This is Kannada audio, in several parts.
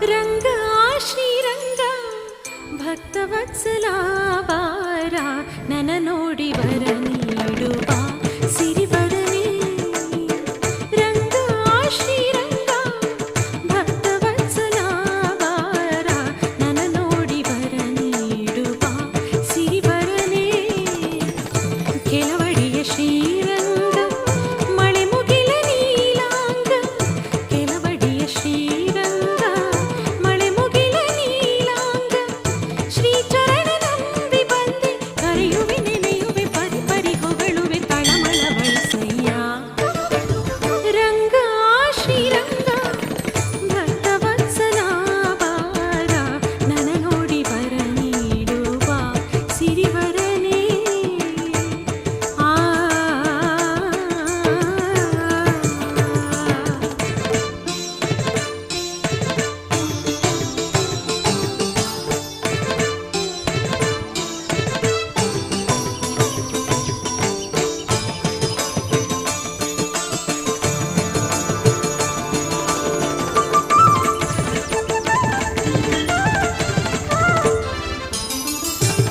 ರಂಗ ಶ್ರೀರಂಗ ಭಕ್ತವತ್ಸಲ ಬಾರ ನನ್ನ ನೋಡಿ ವರ ನೀಡುವ ಸಿರಿವರನೇ. ರಂಗ ಶ್ರೀರಂಗ ಭಕ್ತವತ್ಸಲ ಬಾರ ನನ್ನ ನೋಡಿ ವರ ನೀಡುವ ಸಿರಿವರನೇ. ಕೆಲವಡಿಯ ಶ್ರೀರಂಗ ಮಳೆ ಮುಗಿಲ ನೀಲಾಂಗ. ಕೆಲವಡಿಯ ಶ್ರೀರಂಗ ಮಳೆ ಮುಗಿಲ ನೀಲಾಂಗ. ಶ್ರೀಚರಣ ನಂಬಿ ಬಂದೆ ಕರೆಯುವೆ ನೆನೆಯುವೆ ಪರಿ ಪರಿ ಹೊಗಳುವೆ ತಳಮಳ ಬಳಸಯ್ಯ. ರಂಗ ಶ್ರೀರಂಗ ಭಕ್ತವತ್ಸಲ ಬಾರ ನನ್ನ ನೋಡಿ ವರ ನೀಡುವ ಸಿರಿವರನೇ. ಆ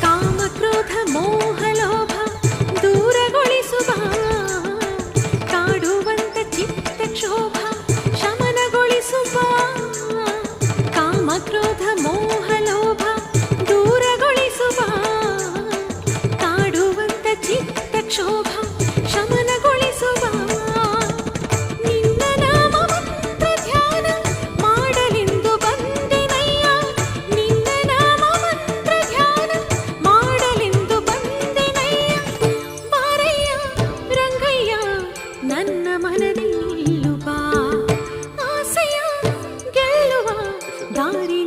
ಕಾಮ ಕ್ರೋಧ ಮೋಹ ಲೋಭ ದೂರಗೊಳಿಸುವ ಕಾಡುವಂತ ಚಿತ್ತ ಕ್ಷೋಭ ಶಮನಗೊಳಿಸುವ. ಕಾಮ ಕ್ರೋಧ ಮೋಹ ಲೋಭ ದೂರಗೊಳಿಸುವ ಕಾಡುವಂತ ಚಿತ್ತ ಕ್ಷೋಭ ಶಮನಗೊಳಿಸುವ. ನಿನ್ನ ನಾಮ ಮಂತ್ರ ಧ್ಯಾನ ಮಾಡಲೆಂದು ಬಂದೆನಯ್ಯ. ನಿನ್ನ ನಾಮ ಮಂತ್ರ ಧ್ಯಾನ ಮಾಡಲೆಂದು ಬಂದೆನಯ್ಯ. ಬಾರಯ್ಯ ರಂಗಯ್ಯ ನನ್ನ ಮನದಿ ನಿಲ್ಲುವ ಆಸೆಯ ಗೆಲ್ಲುವ ದಾರಿ